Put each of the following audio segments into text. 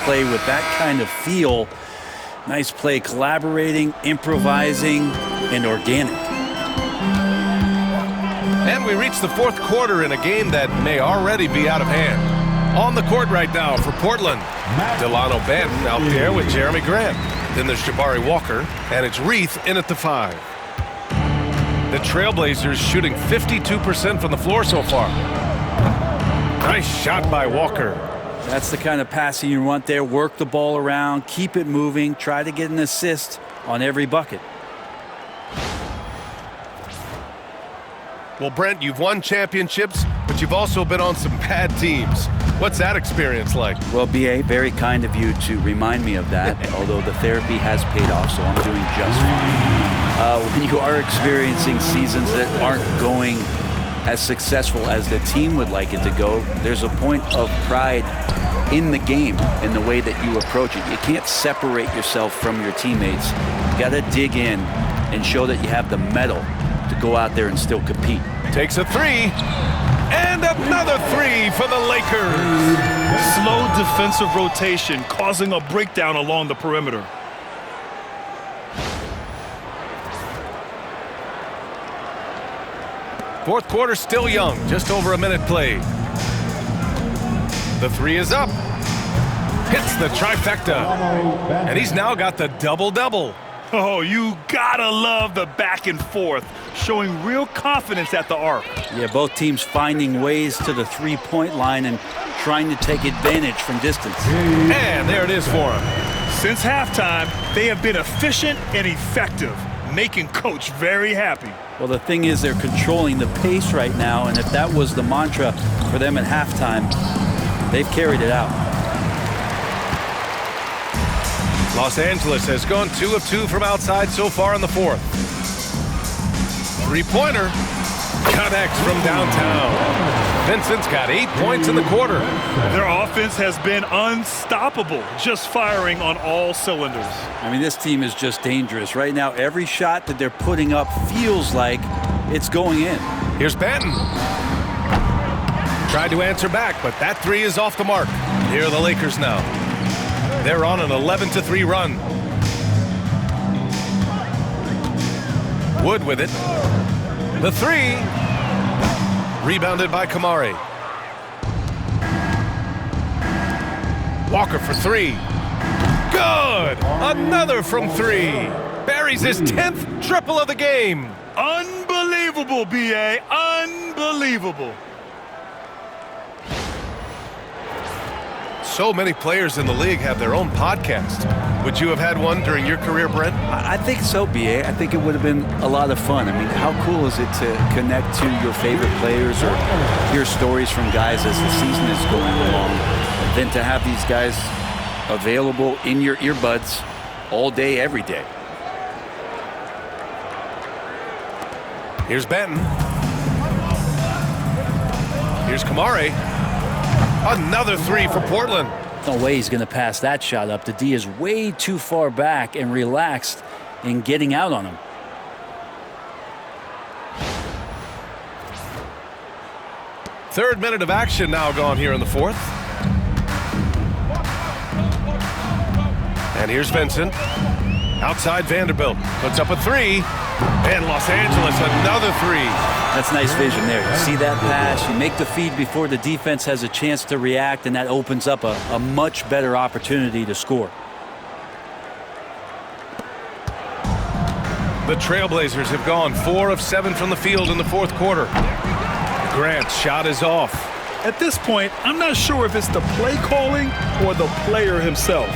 play with that kind of feel. Nice play, collaborating, improvising, and organic. And we reach the fourth quarter in a game that may already be out of hand. On the court right now for Portland, Delano Banton out there with Jeremy Grant. Then there's Jabari Walker, and it's Reith in at the 5. The Trailblazers shooting 52% from the floor so far. Nice shot by Walker. That's the kind of passing you want there. Work the ball around, keep it moving, try to get an assist on every bucket. Well, Brent, you've won championships, but you've also been on some bad teams. What's that experience like? Well, B.A., very kind of you to remind me of that, although the therapy has paid off, so I'm doing just fine. When you are experiencing seasons that aren't going as successful as the team would like it to go, there's a point of pride in the game and the way that you approach it. You can't separate yourself from your teammates. You got to dig in and show that you have the mettle to go out there and still compete. Takes a 3, and another 3 for the Lakers. Slow defensive rotation causing a breakdown along the perimeter. Fourth quarter still young, just over a minute played. The 3 is up. Hits the trifecta. And he's now got the double-double. Oh, you gotta love the back and forth, showing real confidence at the arc. Yeah, both teams finding ways to the three-point line and trying to take advantage from distance. And there it is for him. Since halftime, they have been efficient and effective, making Coach very happy. Well, the thing is, they're controlling the pace right now, and if that was the mantra for them at halftime, they've carried it out. Los Angeles has gone 2 of 2 from outside so far in the fourth. Three-pointer connects from downtown. Vincent's got 8 points in the quarter. Their offense has been unstoppable, just firing on all cylinders. I mean, this team is just dangerous. Right now, every shot that they're putting up feels like it's going in. Here's Banton. Tried to answer back, but that 3 is off the mark. Here are the Lakers now. They're on an 11-3 run. Wood with it. The 3. Rebounded by Kamari. Walker for 3. Good! Another from 3. Buries his 10th triple of the game. Unbelievable, B.A. Unbelievable. So many players in the league have their own podcast. Would you have had one during your career, Brent? I think so, B.A. I think it would have been a lot of fun. I mean, how cool is it to connect to your favorite players or hear stories from guys as the season is going along, than to have these guys available in your earbuds all day, every day. Here's Banton. Here's Kamari. Another 3 for Portland. No way he's going to pass that shot up. The D is way too far back and relaxed in getting out on him. Third minute of action now gone here in the fourth. And here's Vincent. Outside Vanderbilt. Puts up a 3. And Los Angeles another 3. That's nice vision there. You see that pass, you make the feed before the defense has a chance to react, and that opens up a much better opportunity to score. The Trailblazers have gone 4 of 7 from the field in the fourth quarter. Grant's shot is off. At this point, I'm not sure if it's the play calling or the player himself.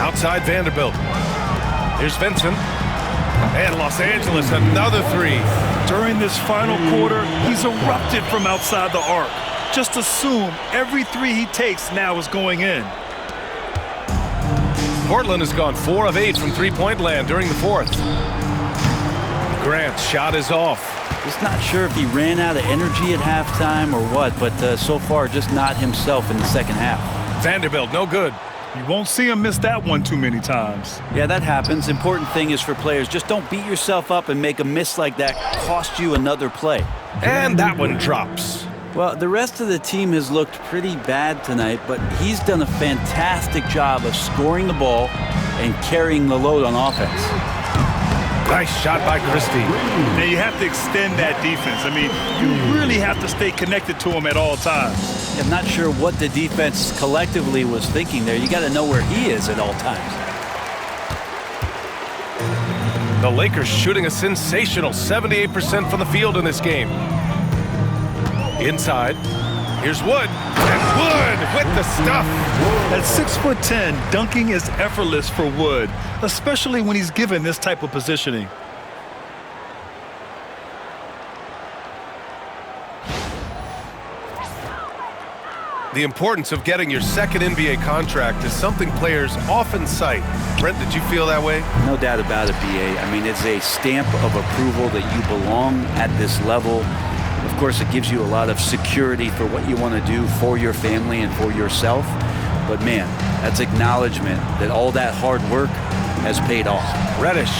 Outside Vanderbilt. Here's Vincent. And Los Angeles another 3. During this final quarter, he's erupted from outside the arc. Just assume every 3 he takes now is going in. Portland has gone 4 of 8 from three-point land during the fourth. Grant's shot is off. Just not sure if he ran out of energy at halftime or what, but so far just not himself in the second half. Vanderbilt, no good. You won't see him miss that one too many times. Yeah, that happens. Important thing is for players, just don't beat yourself up and make a miss like that cost you another play. And that one drops. Well, the rest of the team has looked pretty bad tonight, but he's done a fantastic job of scoring the ball and carrying the load on offense. Nice shot by Christie. Now you have to extend that defense. I mean, you really have to stay connected to him at all times. I'm not sure what the defense collectively was thinking there. You got to know where he is at all times. The Lakers shooting a sensational 78% from the field in this game. Inside, here's Wood, and Wood with the stuff. At 6'10", dunking is effortless for Wood, especially when he's given this type of positioning. The importance of getting your second NBA contract is something players often cite. Brent, did you feel that way? No doubt about it, BA. I mean, it's a stamp of approval that you belong at this level. Of course, it gives you a lot of security for what you want to do for your family and for yourself. But man, that's acknowledgement that all that hard work has paid off. Reddish.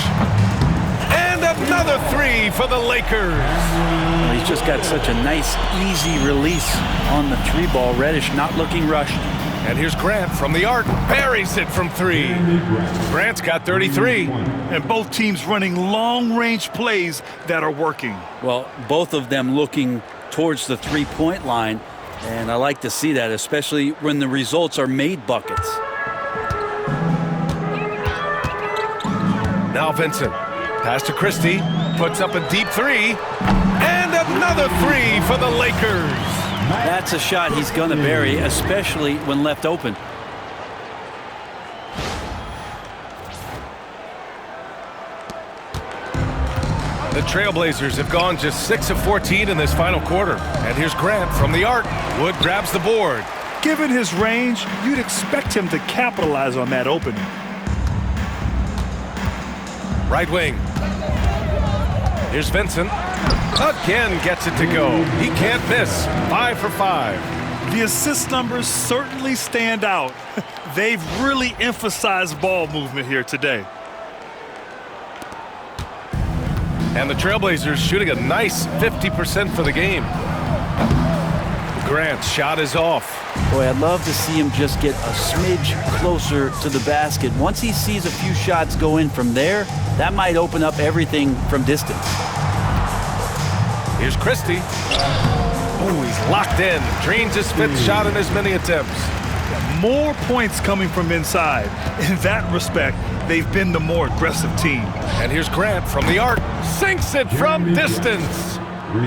And another three for the Lakers. Well, he's just got such a nice, easy release on the three ball. Reddish not looking rushed. And here's Grant from the arc. Buries it from three. Grant's got 33. And both teams running long-range plays that are working. Well, both of them looking towards the three-point line. And I like to see that, especially when the results are made buckets. Now Vincent. Pass to Christie. Puts up a deep three. And another three for the Lakers. That's a shot he's going to bury, especially when left open. The Trailblazers have gone just 6 of 14 in this final quarter. And here's Grant from the arc. Wood grabs the board. Given his range, you'd expect him to capitalize on that opening. Right wing. Here's Vincent. Again gets it to go. He can't miss. 5 for 5. The assist numbers certainly stand out. They've really emphasized ball movement here today. And the Trailblazers shooting a nice 50% for the game. Grant's shot is off. Boy, I'd love to see him just get a smidge closer to the basket. Once he sees a few shots go in from there, that might open up everything from distance. Here's Christie. Oh, he's locked in. Drains his 5th shot in as many attempts. More points coming from inside. In that respect, they've been the more aggressive team. And here's Grant from the arc. Sinks it from distance.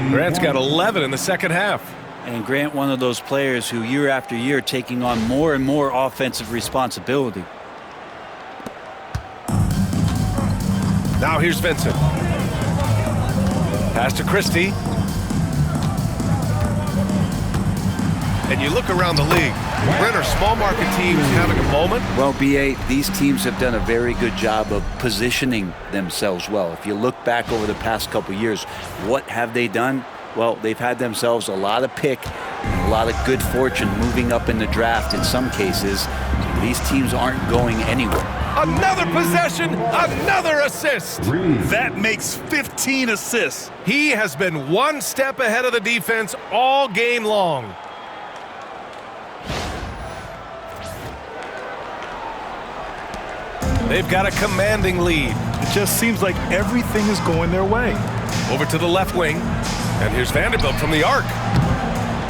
Grant's got 11 in the second half. And Grant, one of those players who year after year taking on more and more offensive responsibility. Now here's Vincent. Pass to Christie. And you look around the league. Brent, are small market teams having a moment? Well, BA, these teams have done a very good job of positioning themselves well. If you look back over the past couple years, what have they done? Well, they've had themselves a lot of pick, and a lot of good fortune moving up in the draft in some cases. These teams aren't going anywhere. Another possession, another assist. That makes 15 assists. He has been one step ahead of the defense all game long. They've got a commanding lead. It just seems like everything is going their way. Over to the left wing. And here's Vanderbilt from the arc.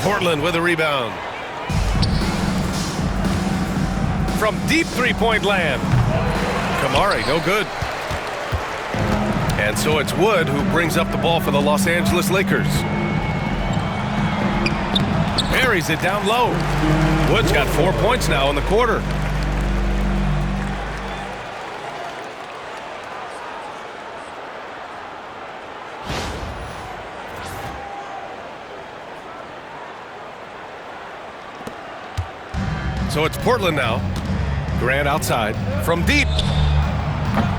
Portland with a rebound. From deep three-point land. Kamari, no good. And so it's Wood who brings up the ball for the Los Angeles Lakers. Buries it down low. Wood's got 4 points now in the quarter. So it's Portland now. Grant outside. From deep.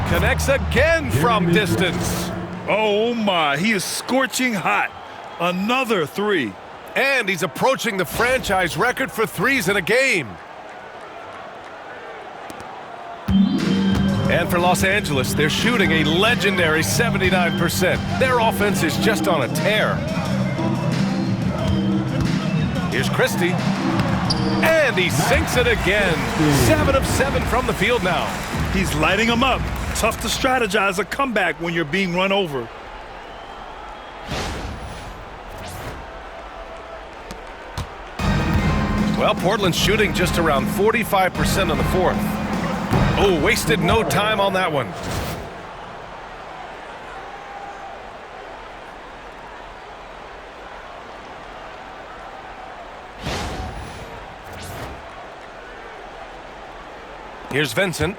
Connects again from distance. Oh my, he is scorching hot. Another three. And he's approaching the franchise record for threes in a game. And for Los Angeles, they're shooting a legendary 79%. Their offense is just on a tear. Here's Christie. And he sinks it again. 7 of 7 from the field now. He's lighting them up. Tough to strategize a comeback when you're being run over. Well, Portland's shooting just around 45% on the fourth. Oh, wasted no time on that one. Here's Vincent.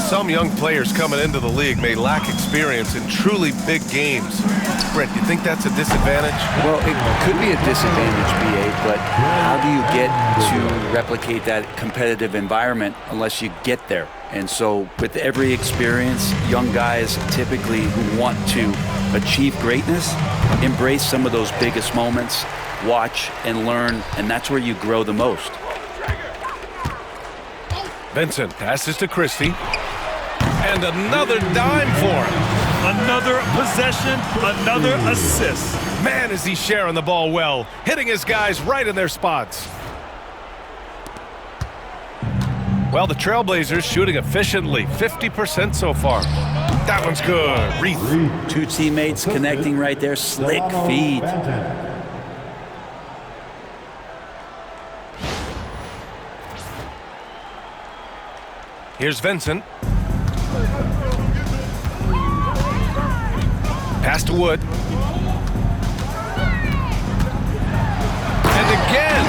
Some young players coming into the league may lack experience in truly big games. Brent, you think that's a disadvantage? Well, it could be a disadvantage, BA, but how do you get to replicate that competitive environment unless you get there? And so with every experience, young guys typically who want to achieve greatness, embrace some of those biggest moments, watch and learn, and that's where you grow the most. Vincent passes to Christie. And another dime for him. Another possession, another assist. Man, is he sharing the ball well, hitting his guys right in their spots. Well, the Trailblazers shooting efficiently, 50% so far. That one's good. Reith. Two teammates connecting right there. Slick feed. Here's Vincent. Pass to Wood. And again,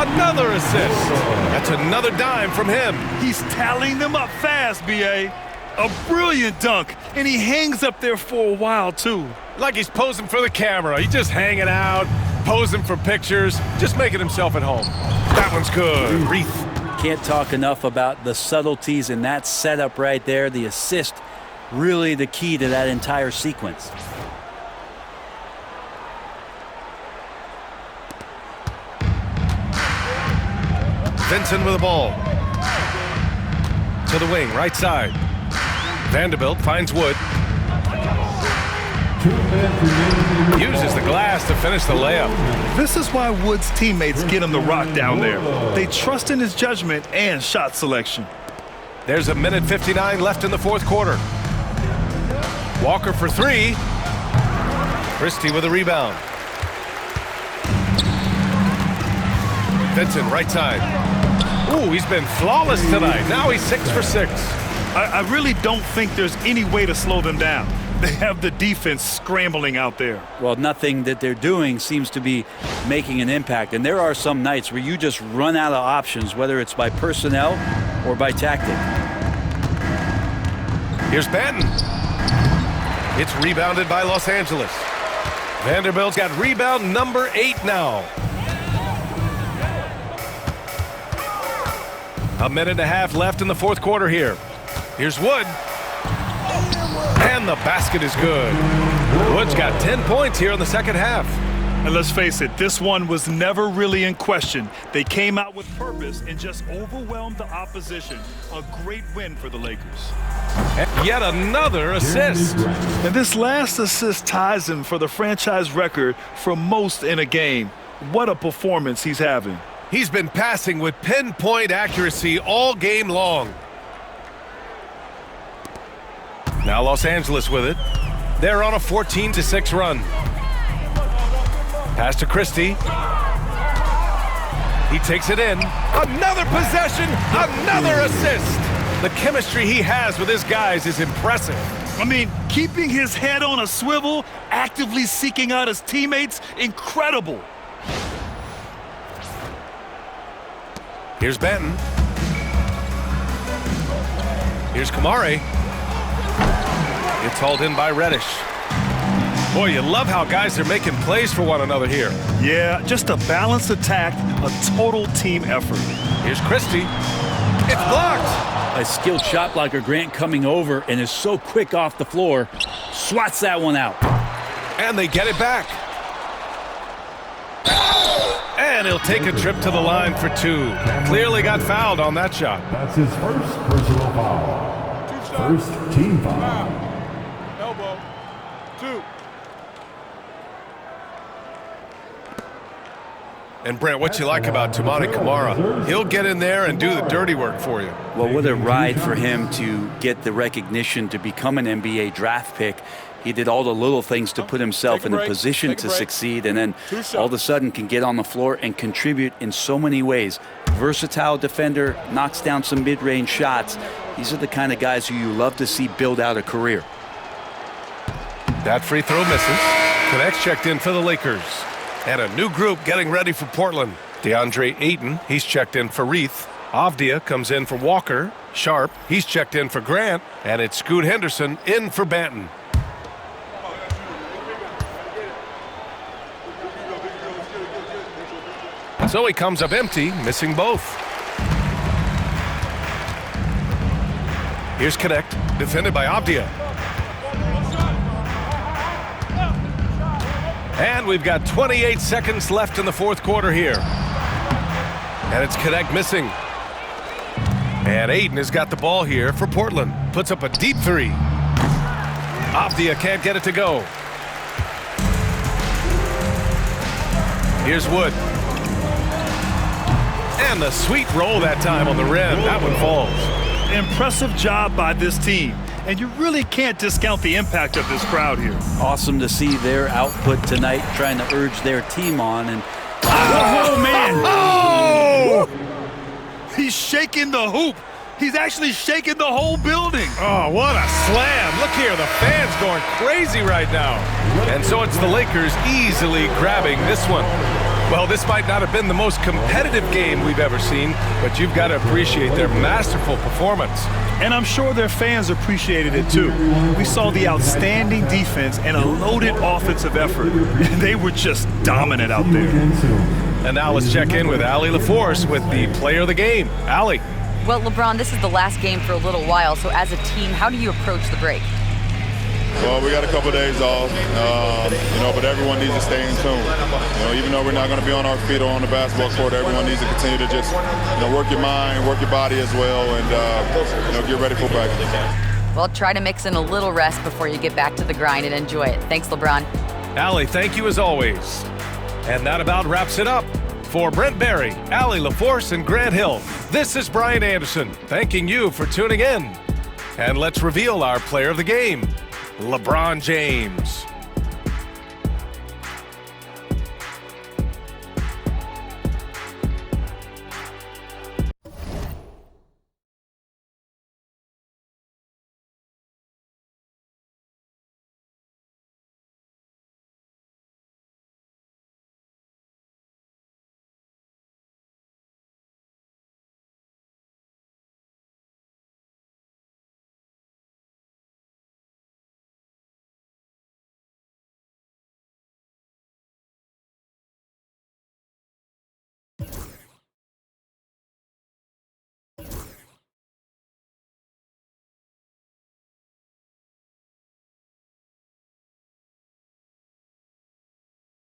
another assist. That's another dime from him. He's tallying them up fast, B.A. A brilliant dunk, and he hangs up there for a while, too. Like he's posing for the camera. He's just hanging out, posing for pictures, just making himself at home. That one's good. Reith. Can't talk enough about the subtleties in that setup right there. The assist, really the key to that entire sequence. Vincent with the ball. To the wing, right side. Vanderbilt finds Wood. Uses the glass to finish the layup. This is why Wood's teammates get him the rock down there. They trust in his judgment and shot selection. There's a minute 59 left in the fourth quarter. Walker for three. Christie with a rebound. Vincent, right side. Ooh, he's been flawless tonight. Now he's 6 for 6. I really don't think there's any way to slow them down. They have the defense scrambling out there. Well, nothing that they're doing seems to be making an impact. And there are some nights where you just run out of options, whether it's by personnel or by tactic. Here's Banton. It's rebounded by Los Angeles. Vanderbilt's got rebound number 8 now. A minute and a half left in the fourth quarter here. Here's Wood. And the basket is good. Wood's got 10 points here in the second half. And let's face it, this one was never really in question. They came out with purpose and just overwhelmed the opposition. A great win for the Lakers. And yet another assist. And this last assist ties him for the franchise record for most in a game. What a performance he's having. He's been passing with pinpoint accuracy all game long. Now Los Angeles with it. They're on a 14-6 run. Pass to Christie. He takes it in. Another possession, another assist. The chemistry he has with his guys is impressive. I mean, keeping his head on a swivel, actively seeking out his teammates, incredible. Here's Banton. Here's Kamari. It's hauled in by Reddish. Boy, you love how guys are making plays for one another here. Yeah, just a balanced attack, a total team effort. Here's Christie. It's blocked. A skilled shot blocker, Grant, coming over and is so quick off the floor. Swats that one out. And they get it back. And he'll take a trip to the line for two. Clearly got fouled on that shot. That's his first personal foul. First team foul. Elbow. 2. And Brent, what you like about Toumani Camara? He'll get in there and do the dirty work for you. Well, what a ride for him to get the recognition to become an NBA draft pick. He did all the little things to put himself in a position to succeed, and then all of a sudden can get on the floor and contribute in so many ways. Versatile defender, knocks down some mid-range shots. These are the kind of guys who you love to see build out a career. That free throw misses. Connects checked in for the Lakers. And a new group getting ready for Portland. DeAndre Ayton, he's checked in for Reith. Avdia comes in for Walker. Sharp, he's checked in for Grant. And it's Scoot Henderson in for Banton. So he comes up empty, missing both. Here's Connect, defended by Avdia. And we've got 28 seconds left in the fourth quarter here. And it's Connect missing. And Ayton has got the ball here for Portland. Puts up a deep three. Avdia can't get it to go. Here's Wood. And the sweet roll that time on the rim. That one falls. Impressive job by this team. And you really can't discount the impact of this crowd here. Awesome to see their output tonight, trying to urge their team on. And oh, man. Oh! He's shaking the hoop. He's actually shaking the whole building. Oh, what a slam. Look here, the fans going crazy right now. And so it's the Lakers easily grabbing this one. Well, this might not have been the most competitive game we've ever seen, but you've got to appreciate their masterful performance. And I'm sure their fans appreciated it too. We saw the outstanding defense and a loaded offensive effort. They were just dominant out there. And now let's check in with Allie LaForce with the player of the game. Allie. Well, LeBron, this is the last game for a little while, so as a team, how do you approach the break? Well, we got a couple days off, but everyone needs to stay in tune. Even though we're not going to be on our feet or on the basketball court, everyone needs to continue to just, work your mind, work your body as well, and, get ready for practice. Well, try to mix in a little rest before you get back to the grind and enjoy it. Thanks, LeBron. Allie, thank you as always. And that about wraps it up. For Brent Barry, Allie LaForce, and Grant Hill, this is Brian Anderson, thanking you for tuning in. And let's reveal our player of the game, LeBron James.